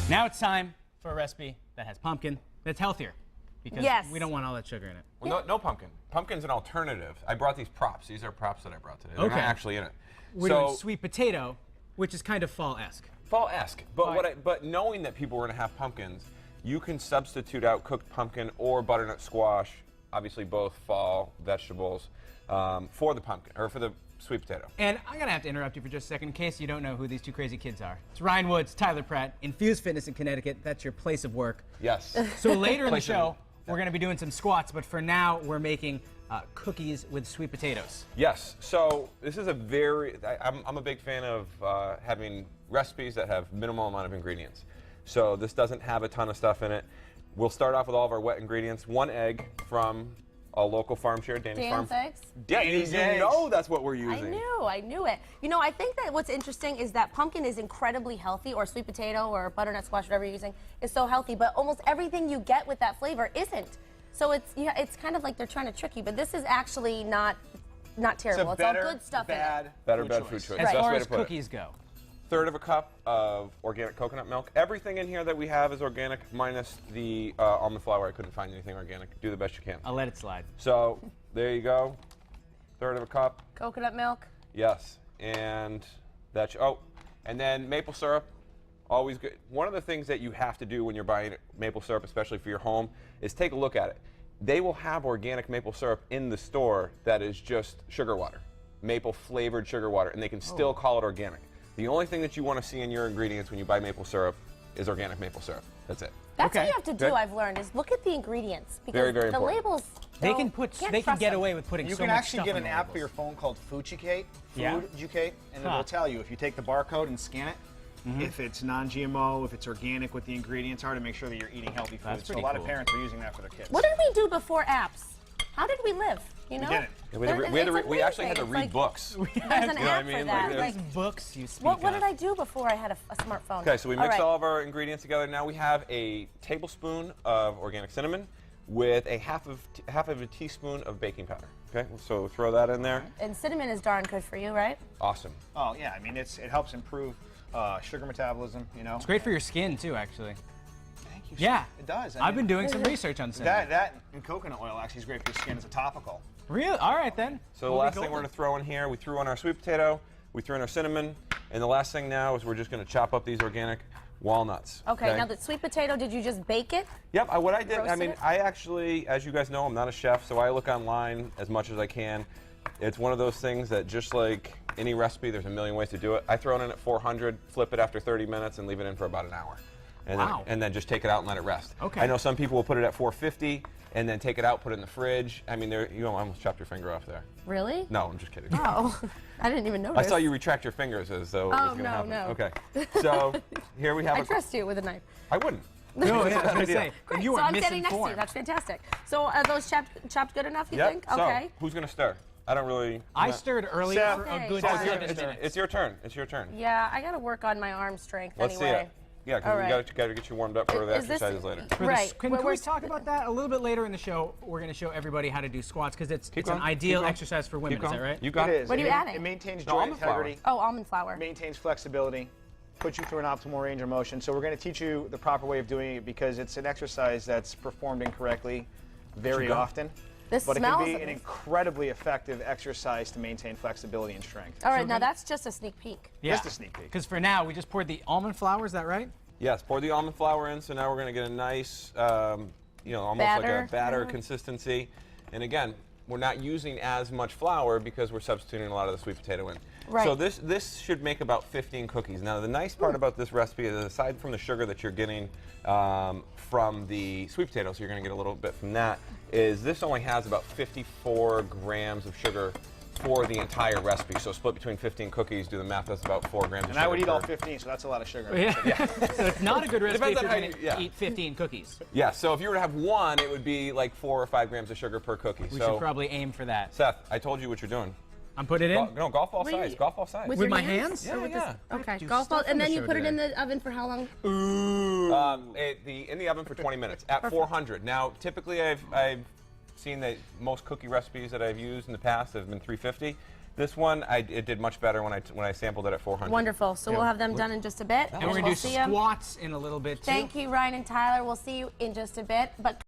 Now it's time for a recipe that has pumpkin, that's healthier, because we don't want all that sugar in it. Well, no pumpkin. Pumpkin's an alternative. I brought these props. These are props that I brought today. They're not actually in it. We're doing sweet potato, which is kind of fall-esque. Fall-esque. But knowing that people were going to have pumpkins, you can substitute out cooked pumpkin or butternut squash, obviously both fall vegetables, for the pumpkin, or for the sweet potato. And I'm going to have to interrupt you for just a second in case you don't know who these two crazy kids are. It's Ryan Woods, Tyler Pratt, Infused Fitness in Connecticut. That's your place of work. Yes. So later in the show, we're going to be doing some squats, but for now, we're making cookies with sweet potatoes. Yes. So this is I'm a big fan of having recipes that have minimal amount of ingredients. So this doesn't have a ton of stuff in it. We'll start off with all of our wet ingredients. 1 egg from a local farm share, Danny's Farm. eggs? Yeah, you know that's what we're using. I knew it. You know, I think that what's interesting is that pumpkin is incredibly healthy, or sweet potato, or butternut squash, whatever you're using, is so healthy, but almost everything you get with that flavor isn't. So it's kind of like they're trying to trick you, but this is actually not terrible. It's all good stuff in it. Better food choice. As far as cookies go. 1/3 cup of organic coconut milk. Everything in here that we have is organic, minus the almond flour. I couldn't find anything organic. Do the best you can. I'll let it slide. So there you go. 1/3 cup. Coconut milk. Yes, and that's and then maple syrup. Always good. One of the things that you have to do when you're buying maple syrup, especially for your home, is take a look at it. They will have organic maple syrup in the store that is just sugar water, maple flavored sugar water, and they can still call it organic. The only thing that you want to see in your ingredients when you buy maple syrup is organic maple syrup. That's it. That's what you have to do, I've learned, is look at the ingredients. Because very the important. labels, they can get away with putting so much stuff. You can actually get an app for your phone called Fooducate, and it will tell you if you take the barcode and scan it, if it's non-GMO, if it's organic, what the ingredients are, to make sure that you're eating healthy food. So a lot of parents are using that for their kids. What did we do before apps? How did we live? You know? We actually had to read books. There's an app for that. There's books you speak What did I do before I had a smartphone? Okay, so we mixed all of our ingredients together. Now we have a tablespoon of organic cinnamon with a half of a teaspoon of baking powder. Okay, so throw that in there. And cinnamon is darn good for you, right? Awesome. Oh yeah, I mean it helps improve sugar metabolism. You know. It's great for your skin too, actually. Thank you. Yeah, it does. I've been doing some research on cinnamon. That and coconut oil actually is great for your skin as a topical. Really? All right then. So the last thing we're going to throw in here, we threw in our sweet potato, we threw in our cinnamon, and the last thing now is we're just going to chop up these organic walnuts. Okay, now the sweet potato, did you just bake it? Yep, what I did, Roasted it? I actually, as you guys know, I'm not a chef, so I look online as much as I can. It's one of those things that just like any recipe, there's a million ways to do it. I throw it in at 400, flip it after 30 minutes, and leave it in for about an hour. And then just take it out and let it rest. Okay. I know some people will put it at 450 and then take it out, put it in the fridge. I mean, you almost chopped your finger off there. Really? No, I'm just kidding. Oh, I didn't even notice. I saw you retract your fingers as though it was going to happen. no. Okay. So here we have I trust you with a knife. I wouldn't. No, yeah, I was going to say. Great, You so are I'm standing next to you. misinformed. That's fantastic. So are those chopped good enough, you think? So, Okay. who's going to stir? I don't really... I stirred early Seth, for a good Seth, 7 minutes. It's your turn. It's your turn. Yeah, I got to work on my arm strength Let's anyway. see it. Yeah, because All we right. got to get you warmed up for the Is this- exercises later. Right. Can we talk about that a little bit later in the show? We're going to show everybody how to do squats because it's an ideal exercise for women. Is that right? You got It is. What are you adding? It maintains No, joint almond flour. integrity, Oh, almond flour. maintains flexibility, puts you through an optimal range of motion. So we're going to teach you the proper way of doing it because it's an exercise that's performed incorrectly very often. This But it smells can be an amazing. incredibly effective exercise to maintain flexibility and strength. All right, now that's just a sneak peek. Yeah. Just a sneak peek. Because for now, we just poured the almond flour. Is that right? Yes, pour the almond flour in, so now we're going to get a nice, almost like Batter. a batter consistency. And again, we're not using as much flour because we're substituting a lot of the sweet potato in. Right. So this should make about 15 cookies. Now the nice part about this recipe is aside from the sugar that you're getting from the sweet potato, so you're going to get a little bit from that, is this only has about 54 grams of sugar for the entire recipe. So split between 15 cookies, do the math, that's about 4 grams of sugar. And I would eat all per- 15, so that's a lot of sugar. Yeah. So it's not a good recipe if Depends you're on going how to you- eat 15 cookies. Yeah, so if you were to have one, it would be like 4 or 5 grams of sugar per cookie. We so should probably aim for that. Seth, I told you what you're doing. I'm putting it in? No, golf ball Wait. size. Golf ball size. With With your my hands? Yeah, yeah. Okay, do golf ball, stuff on and the then you show put it in today. the oven for how long? In the oven for 20 minutes at 400. Now, typically I've seen that most cookie recipes that I've used in the past have been 350. This one, it did much better when I sampled it at 400. Wonderful. So we'll have them done in just a bit. And we're going to do squats in a little bit, too. Thank you, Ryan and Tyler. We'll see you in just a bit. But